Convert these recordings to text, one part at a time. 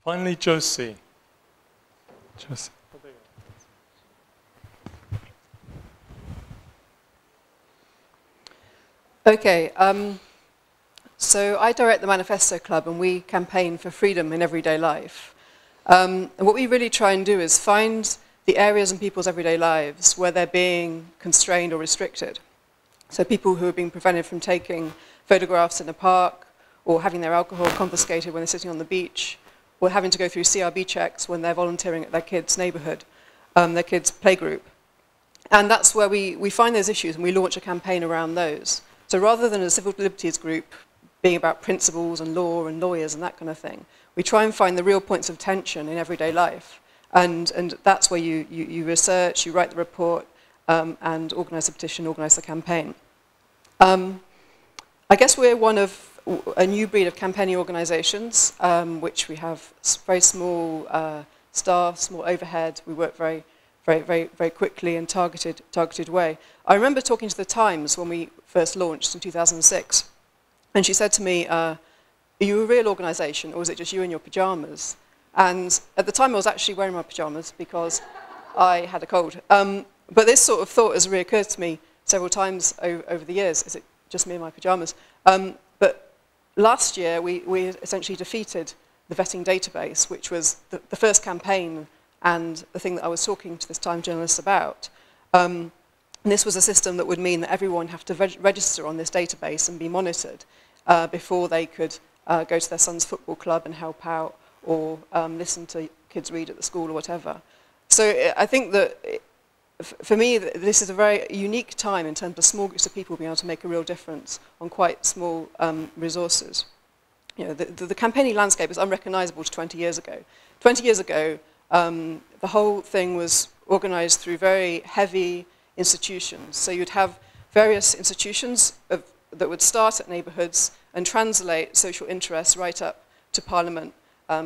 Finally, Josie. Josie. Okay, so I direct the Manifesto Club and we campaign for freedom in everyday life. And what we really try and do is find the areas in people's everyday lives where they're being constrained or restricted. So people who are being prevented from taking photographs in a park, or having their alcohol confiscated when they're sitting on the beach, or having to go through CRB checks when they're volunteering at their kids' neighbourhood, their kids' playgroup. And that's where we find those issues and we launch a campaign around those. So rather than a civil liberties group being about principles and law and lawyers and that kind of thing, we try and find the real points of tension in everyday life. And that's where you research, you write the report, and organise the petition, organise the campaign. I guess we're one of a new breed of campaigning organisations, which we have very small staff, small overhead. We work very quickly and targeted way. I remember talking to the Times when we first launched in 2006, and she said to me, "Are you a real organisation, or is it just you in your pyjamas?" And at the time, I was actually wearing my pyjamas because I had a cold. But this sort of thought has reoccurred to me several times over the years. Is it just me in my pyjamas? But last year, we essentially defeated the vetting database, which was the first campaign and the thing that I was talking to this Times journalist about. And this was a system that would mean that everyone have to register on this database and be monitored before they could go to their son's football club and help out, or listen to kids read at the school or whatever. So I think that, for me, this is a very unique time in terms of small groups of people being able to make a real difference on quite small resources. You know, the campaigning landscape is unrecognisable to 20 years ago. 20 years ago, the whole thing was organised through very heavy institutions. So you'd have various institutions that would start at neighbourhoods and translate social interests right up to Parliament.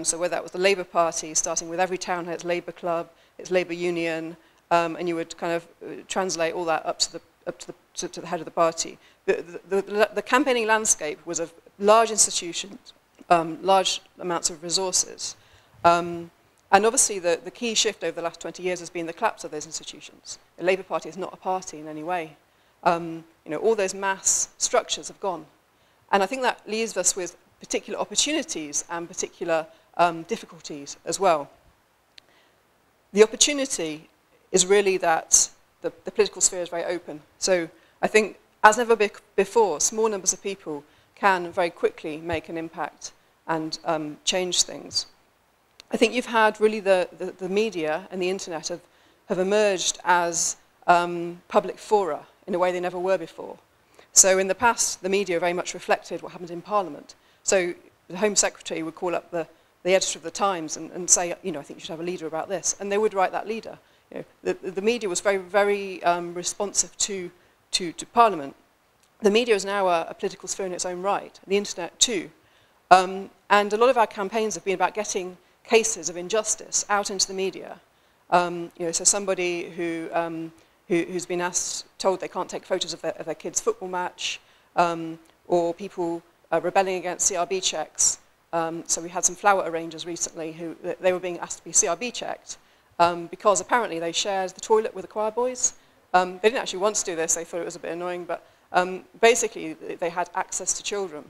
So whether that was the Labour Party, starting with every town had its Labour club, its Labour union, and you would kind of translate all that up to the head of the party. The campaigning landscape was of large institutions, large amounts of resources. And obviously the key shift over the last 20 years has been the collapse of those institutions. The Labour Party is not a party in any way. You know, all those mass structures have gone. And I think that leaves us with particular opportunities and particular difficulties as well. The opportunity is really that the political sphere is very open. So I think, as never before, small numbers of people can very quickly make an impact and change things. I think you've had really the media and the internet have emerged as public fora in a way they never were before. So in the past, the media very much reflected what happened in Parliament. So the Home Secretary would call up the editor of the Times and say, you know, I think you should have a leader about this. And they would write that leader. You know, the media was very responsive to Parliament. The media is now a political sphere in its own right, the internet too. And a lot of our campaigns have been about getting cases of injustice out into the media. You know, so somebody who's been told they can't take photos of their kid's football match, or people rebelling against CRB checks. So we had some flower arrangers recently who they were being asked to be CRB checked because apparently they shared the toilet with the choir boys. They didn't actually want to do this, they thought it was a bit annoying, but basically they had access to children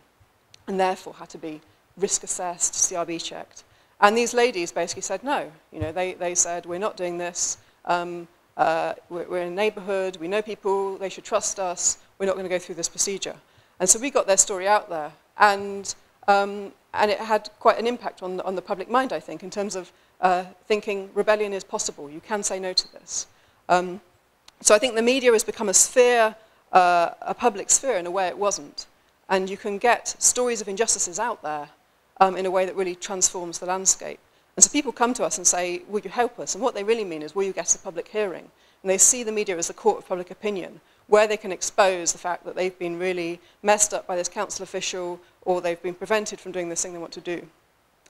and therefore had to be risk assessed, CRB checked. And these ladies basically said no. You know, they said, we're not doing this. We're in a neighbourhood, we know people, they should trust us, we're not going to go through this procedure. And so we got their story out there, and it had quite an impact on the public mind, I think, in terms of thinking rebellion is possible, you can say no to this. So I think the media has become a sphere, a public sphere in a way it wasn't. And you can get stories of injustices out there in a way that really transforms the landscape. And so people come to us and say, will you help us? And what they really mean is, will you get a public hearing? And they see the media as the court of public opinion, where they can expose the fact that they've been really messed up by this council official, or they've been prevented from doing this thing they want to do.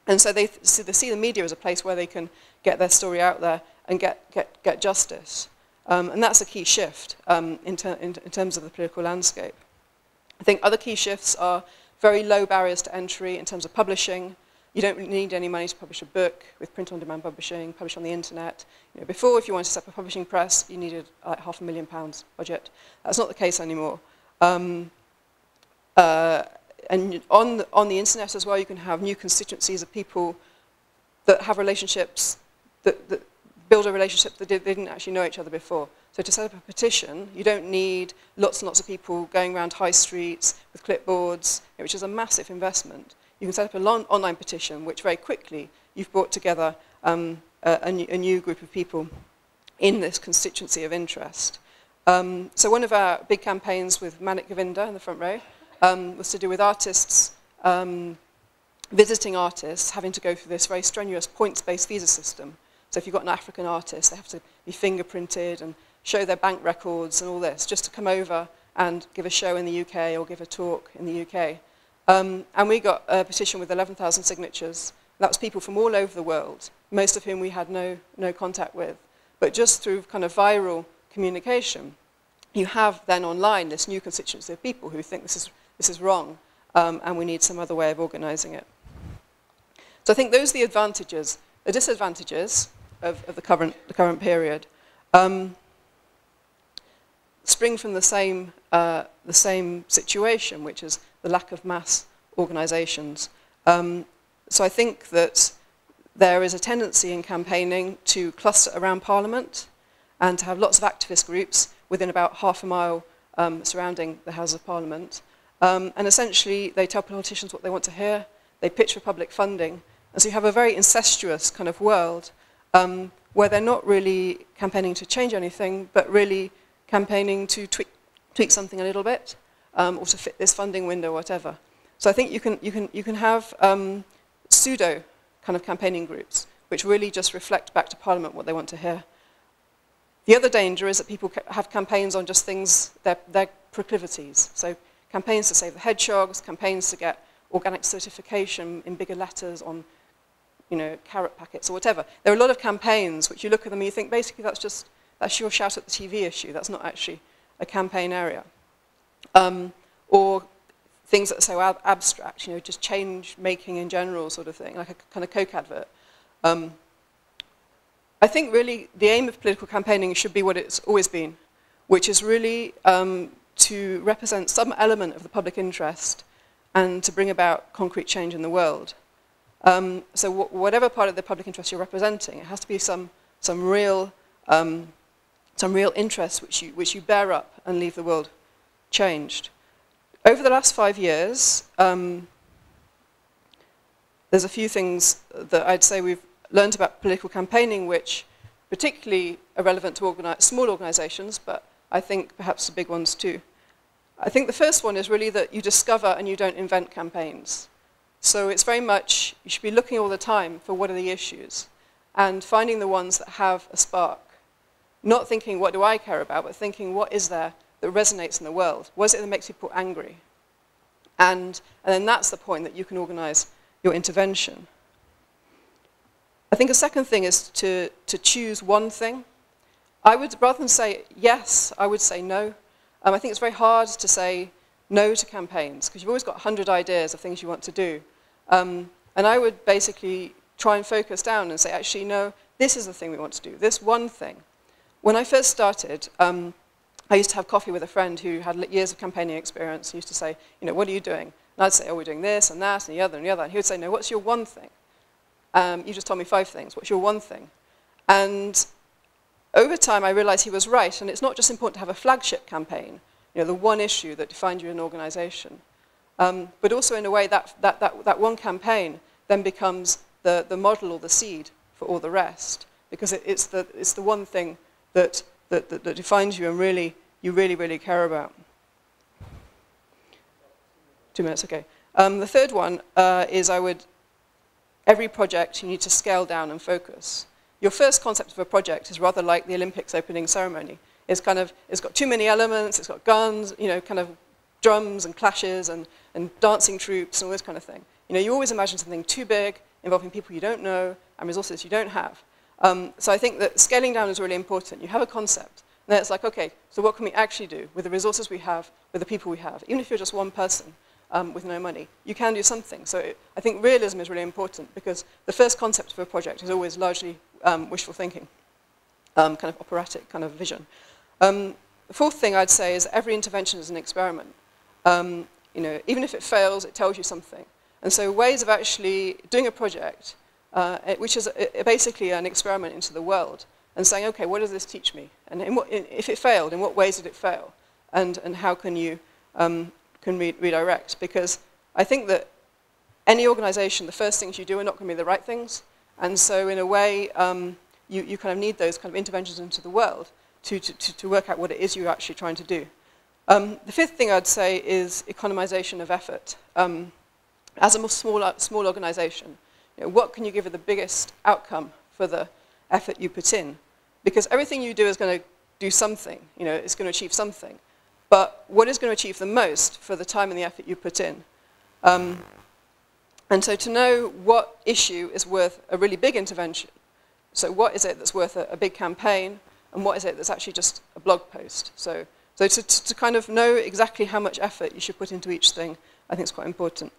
And so they see the media as a place where they can get their story out there and get justice. And that's a key shift in terms of the political landscape. I think other key shifts are very low barriers to entry in terms of publishing. You don't need any money to publish a book with print-on-demand publishing, publish on the internet. You know, before, if you wanted to set up a publishing press, you needed like £500,000 budget. That's not the case anymore. And on the internet as well, you can have new constituencies of people that have relationships, that build a relationship that they didn't actually know each other before. So to set up a petition, you don't need lots and lots of people going around high streets with clipboards, which is a massive investment. You can set up an online petition, which very quickly you've brought together a new group of people in this constituency of interest. So one of our big campaigns with Manik Govinda in the front row was to do with artists, visiting artists having to go through this very strenuous points-based visa system. So if you've got an African artist, they have to be fingerprinted and show their bank records and all this, just to come over and give a show in the UK or give a talk in the UK. And we got a petition with 11,000 signatures. That was people from all over the world, most of whom we had no contact with. But just through kind of viral communication, you have then online this new constituency of people who think this is wrong, and we need some other way of organising it. So I think those are the advantages. The disadvantages of the current period spring from the same situation, which is the lack of mass organisations. So I think that there is a tendency in campaigning to cluster around Parliament and to have lots of activist groups within about half a mile surrounding the House of Parliament. And essentially, they tell politicians what they want to hear, they pitch for public funding, and so you have a very incestuous kind of world where they're not really campaigning to change anything, but really campaigning to tweak something a little bit, or to fit this funding window, or whatever. So I think you can have pseudo kind of campaigning groups, which really just reflect back to Parliament what they want to hear. The other danger is that people have campaigns on just things, their proclivities. So campaigns to save the hedgehogs, campaigns to get organic certification in bigger letters on, you know, carrot packets or whatever. There are a lot of campaigns which you look at them and you think basically that's your shout at the TV issue. That's not actually a campaign area. Or things that are so abstract, you know, just change making in general sort of thing, like a kind of Coke advert. I think really the aim of political campaigning should be what it's always been, which is really to represent some element of the public interest and to bring about concrete change in the world. So whatever part of the public interest you're representing, it has to be some real interest which you bear up and leave the world changed. Over the last 5 years, there's a few things that I'd say we've learned about political campaigning which particularly are relevant to small organisations, but I think perhaps the big ones too. I think the first one is really that you discover and you don't invent campaigns. So it's very much, you should be looking all the time for what are the issues and finding the ones that have a spark. Not thinking, what do I care about, but thinking, what is there that resonates in the world? What is it that makes people angry? And then that's the point that you can organise your intervention. I think a second thing is to choose one thing. I would, rather than say yes, I would say no. I think it's very hard to say no to campaigns because you've always got 100 ideas of things you want to do. And I would basically try and focus down and say, actually, no, this is the thing we want to do, this one thing. When I first started, I used to have coffee with a friend who had years of campaigning experience. He used to say, you know, what are you doing? And I'd say, oh, we're doing this and that and the other and the other. And he would say, no, what's your one thing? You just told me 5 things. What's your one thing? And over time, I realized he was right. And it's not just important to have a flagship campaign, you know, the one issue that defines you in an organization. But also, in a way, that one campaign then becomes the model or the seed for all the rest. Because it's the one thing that defines you and you really care about. 2 minutes, okay. The third one is every project you need to scale down and focus. Your first concept of a project is rather like the Olympics opening ceremony. It's got too many elements, it's got guns, you know, kind of drums and clashes and dancing troops and all this kind of thing. You know, you always imagine something too big, involving people you don't know and resources you don't have. So I think that scaling down is really important. You have a concept, and then it's like, okay, so what can we actually do with the resources we have, with the people we have? Even if you're just one person, with no money. You can do something. So I think realism is really important because the first concept of a project is always largely wishful thinking, kind of operatic kind of vision. The fourth thing I'd say is every intervention is an experiment. You know, even if it fails, it tells you something. And so ways of actually doing a project, which is basically an experiment into the world, and saying, okay, what does this teach me? And if it failed, in what ways did it fail? And how can you redirect? Because I think that any organization, the first things you do are not going to be the right things. And so in a way, you kind of need those kind of interventions into the world to work out what it is you're actually trying to do. The fifth thing I'd say is economization of effort. As a small organization, you know, what can you give it the biggest outcome for the effort you put in? Because everything you do is going to do something, you know, it's going to achieve something. But what is going to achieve the most for the time and the effort you put in? And so to know what issue is worth a really big intervention, so what is it that's worth a big campaign, and what is it that's actually just a blog post? So to kind of know exactly how much effort you should put into each thing, I think is quite important.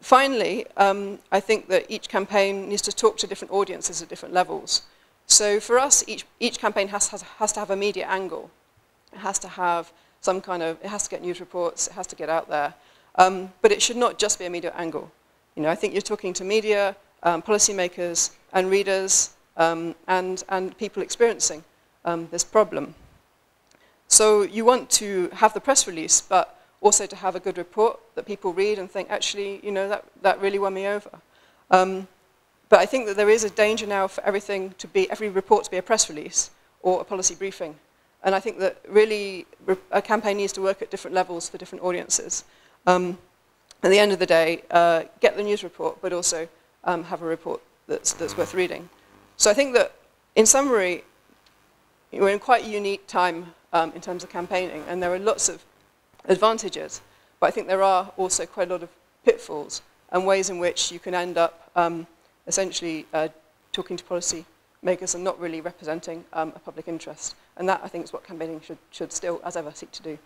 Finally, I think that each campaign needs to talk to different audiences at different levels. So for us, each campaign has to have a media angle. It has to have some kind of, it has to get news reports, it has to get out there. But it should not just be a media angle. You know, I think you're talking to media, policymakers, and readers, and people experiencing this problem. So you want to have the press release, but also to have a good report that people read and think, actually, you know, that really won me over. But I think that there is a danger now for everything to be, every report to be a press release or a policy briefing. And I think that really a campaign needs to work at different levels for different audiences. At the end of the day, get the news report, but also have a report that's worth reading. So I think that, in summary, we're in quite a unique time in terms of campaigning, and there are lots of advantages, but I think there are also quite a lot of pitfalls and ways in which you can end up essentially talking to policy makers and not really representing a public interest. And that, I think, is what campaigning should still, as ever, seek to do.